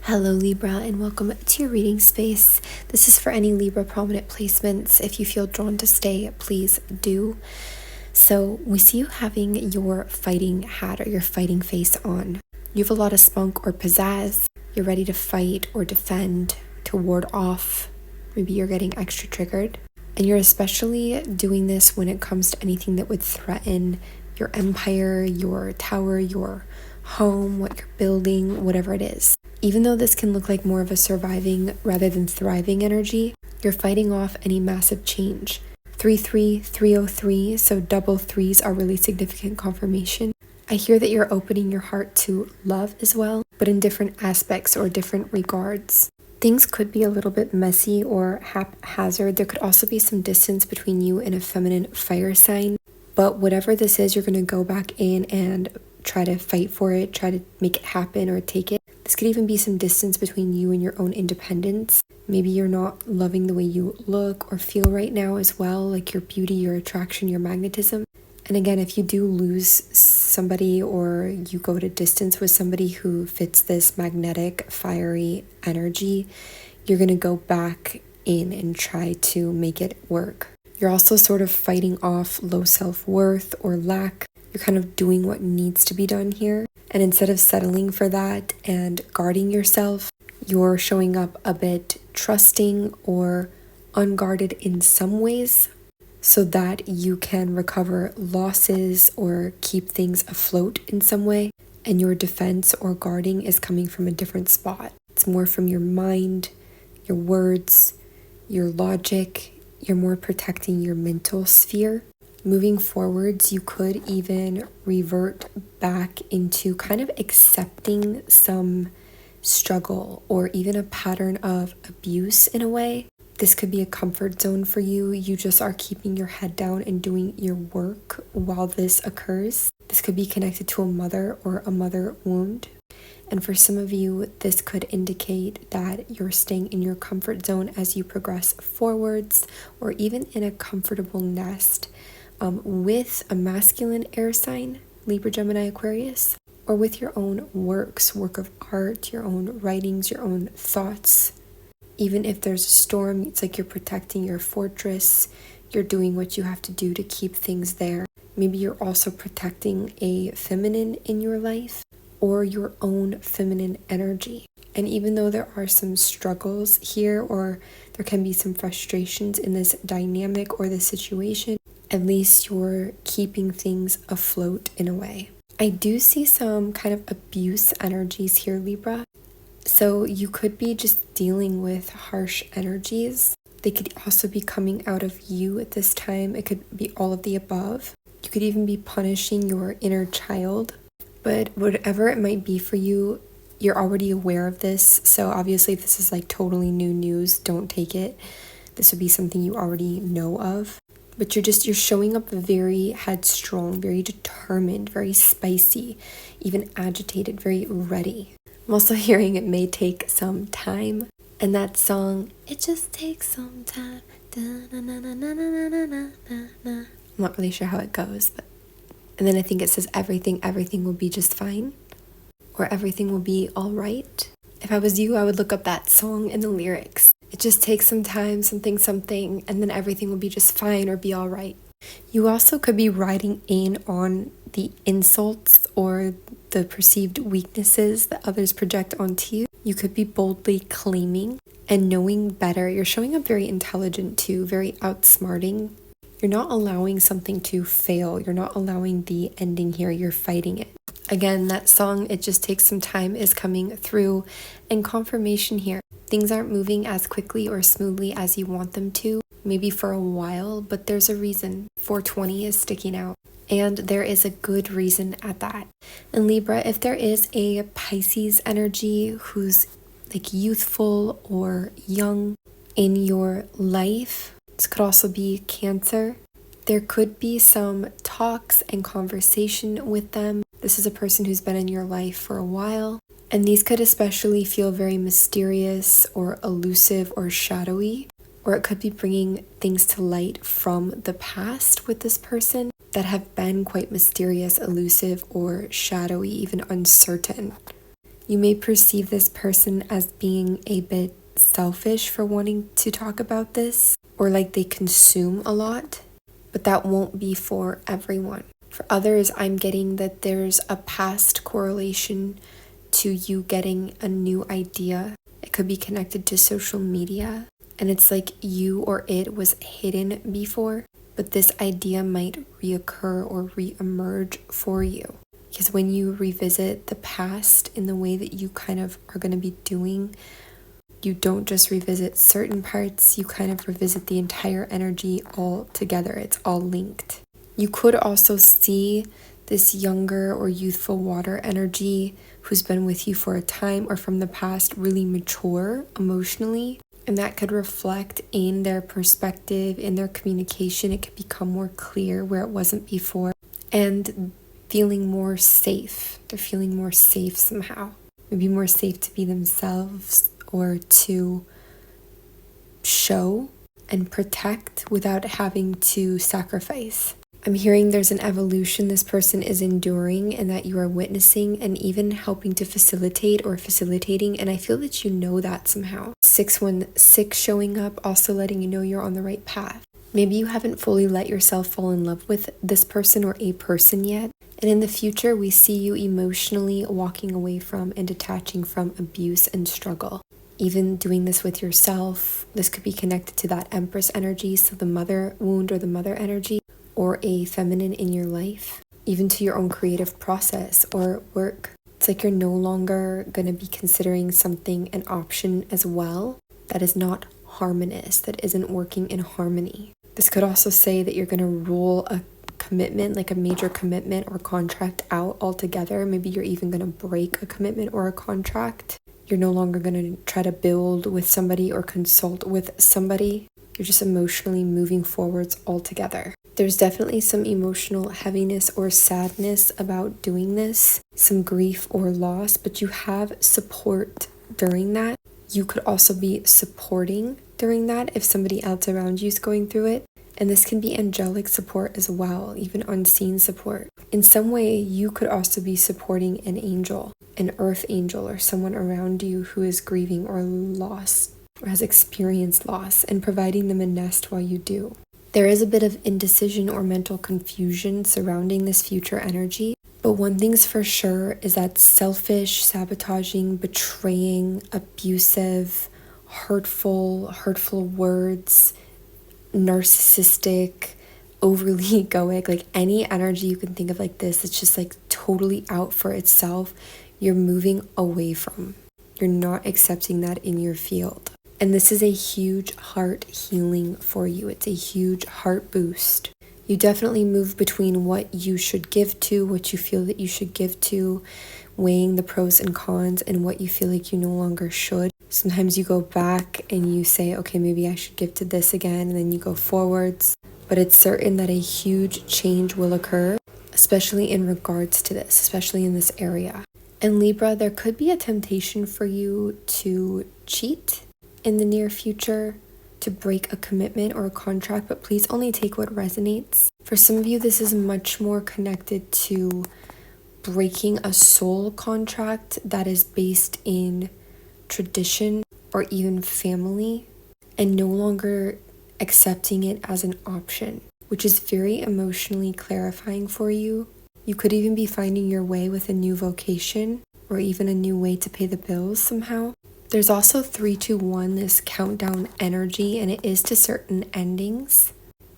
Hello Libra, and welcome to your reading space. This is for any Libra prominent placements. If you feel drawn to stay, please do. So we see you having your fighting hat or your fighting face on. You have a lot of spunk or pizzazz. You're ready to fight or defend, to ward off. Maybe you're getting extra triggered. And you're especially doing this when it comes to anything that would threaten your empire, your tower, your home, what you're building, whatever it is. Even though this can look like more of a surviving rather than thriving energy, you're fighting off any massive change. 3-3, 303, so double threes are really significant confirmation. I hear that you're opening your heart to love as well, but in different aspects or different regards. Things could be a little bit messy or haphazard. There could also be some distance between you and a feminine fire sign. But whatever this is, you're going to go back in and try to fight for it, try to make it happen or take it. This could even be some distance between you and your own independence. Maybe you're not loving the way you look or feel right now as well, like your beauty, your attraction, your magnetism. And again, if you do lose somebody or you go to distance with somebody who fits this magnetic, fiery energy, you're going to go back in and try to make it work. You're also sort of fighting off low self-worth or lack. You're kind of doing what needs to be done here. And instead of settling for that and guarding yourself, you're showing up a bit trusting or unguarded in some ways so that you can recover losses or keep things afloat in some way. And your defense or guarding is coming from a different spot. It's more from your mind, your words, your logic. You're more protecting your mental sphere. Moving forwards, you could even revert back into kind of accepting some struggle or even a pattern of abuse in a way. This could be a comfort zone for you. You just are keeping your head down and doing your work while this occurs. This could be connected to a mother or a mother wound. And for some of you, this could indicate that you're staying in your comfort zone as you progress forwards, or even in a comfortable nest with a masculine air sign, Libra, Gemini, Aquarius, or with your own work of art, your own writings, your own thoughts. Even if there's a storm, it's like you're protecting your fortress. You're doing what you have to do to keep things there. Maybe you're also protecting a feminine in your life or your own feminine energy. And even though there are some struggles here, or there can be some frustrations in this dynamic or this situation, at least you're keeping things afloat in a way. I do see some kind of abuse energies here, Libra. So you could be just dealing with harsh energies. They could also be coming out of you at this time. It could be all of the above. You could even be punishing your inner child. But whatever it might be for you, you're already aware of this. So obviously if this is like totally new news, don't take it. This would be something you already know of. But you're showing up very headstrong, very determined, very spicy, even agitated, very ready. I'm also hearing it may take some time. And that song, it just takes some time. I'm not really sure how it goes, but and then I think it says everything will be just fine, or everything will be all right. If I was you, I would look up that song and the lyrics. It just takes some time, something, and then everything will be just fine or be all right. You also could be riding in on the insults or the perceived weaknesses that others project onto you. You could be boldly claiming and knowing better. You're showing up very intelligent too, very outsmarting. You're not allowing something to fail. You're not allowing the ending here. You're fighting it. Again, that song, It Just Takes Some Time, is coming through, and confirmation here. Things aren't moving as quickly or smoothly as you want them to, maybe for a while, but there's a reason. 420 is sticking out, and there is a good reason at that. And Libra, if there is a Pisces energy who's like youthful or young in your life, this could also be Cancer. There could be some talks and conversation with them. This is a person who's been in your life for a while. And these could especially feel very mysterious or elusive or shadowy. Or it could be bringing things to light from the past with this person that have been quite mysterious, elusive, or shadowy, even uncertain. You may perceive this person as being a bit selfish for wanting to talk about this, or like they consume a lot, but that won't be for everyone. For others, I'm getting that there's a past correlation to you getting a new idea. It could be connected to social media, and it's like you or it was hidden before, but this idea might reoccur or re-emerge for you. Because when you revisit the past in the way that you kind of are going to be doing, you don't just revisit certain parts, you kind of revisit the entire energy all together. It's all linked. You could also see this younger or youthful water energy who's been with you for a time or from the past really mature emotionally. And that could reflect in their perspective, in their communication. It could become more clear where it wasn't before. And feeling more safe. They're feeling more safe somehow. Maybe more safe to be themselves or to show and protect without having to sacrifice. I'm hearing there's an evolution this person is enduring and that you are witnessing and even helping to facilitate or facilitating. And I feel that you know that somehow. 616 showing up, also letting you know you're on the right path. Maybe you haven't fully let yourself fall in love with this person or a person yet. And in the future, we see you emotionally walking away from and detaching from abuse and struggle. Even doing this with yourself, this could be connected to that Empress energy, so the mother wound or the mother energy, or a feminine in your life, even to your own creative process or work. It's like you're no longer going to be considering something an option as well that is not harmonious, that isn't working in harmony. This could also say that you're going to rule a commitment, like a major commitment or contract out altogether. Maybe you're even going to break a commitment or a contract. You're no longer going to try to build with somebody or consult with somebody. You're just emotionally moving forwards altogether. There's definitely some emotional heaviness or sadness about doing this, some grief or loss, but you have support during that. You could also be supporting during that if somebody else around you is going through it. And this can be angelic support as well, even unseen support. In some way, you could also be supporting an angel, an earth angel, or someone around you who is grieving or lost or has experienced loss, and providing them a nest while you do. There is a bit of indecision or mental confusion surrounding this future energy, but one thing's for sure is that selfish, sabotaging, betraying, abusive, hurtful words, narcissistic, overly egoic, like any energy you can think of like this, it's just like totally out for itself, you're moving away from. You're not accepting that in your field. And this is a huge heart healing for you. It's a huge heart boost. You definitely move between what you should give to, what you feel that you should give to, weighing the pros and cons, and what you feel like you no longer should. Sometimes you go back and you say, okay, maybe I should give to this again, and then you go forwards. But it's certain that a huge change will occur, especially in regards to this, especially in this area. And Libra, there could be a temptation for you to cheat in the near future, to break a commitment or a contract, but please only take what resonates. For some of you, this is much more connected to breaking a soul contract that is based in tradition or even family, and no longer accepting it as an option, which is very emotionally clarifying for you. You could even be finding your way with a new vocation or even a new way to pay the bills somehow. There's also 321, this countdown energy, and it is to certain endings.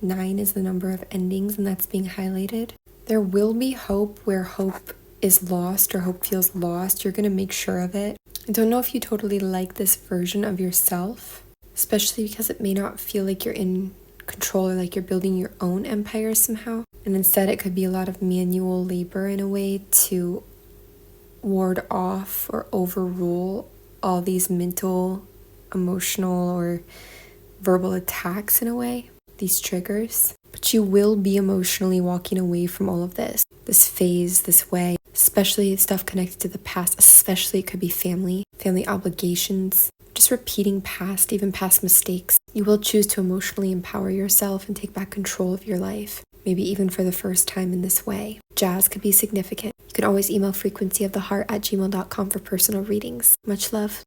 9 is the number of endings, and that's being highlighted. There will be hope where hope is lost or hope feels lost. You're going to make sure of it. I don't know if you totally like this version of yourself, especially because it may not feel like you're in control or like you're building your own empire somehow. And instead, it could be a lot of manual labor in a way to ward off or overrule all these mental, emotional, or verbal attacks in a way, these triggers. But you will be emotionally walking away from all of this phase, this way, especially stuff connected to the past, especially it could be family obligations, just repeating even past mistakes. You will choose to emotionally empower yourself and take back control of your life, maybe even for the first time in this way. Jazz could be significant. You You can always email frequencyoftheheart@gmail.com for personal readings. Much love.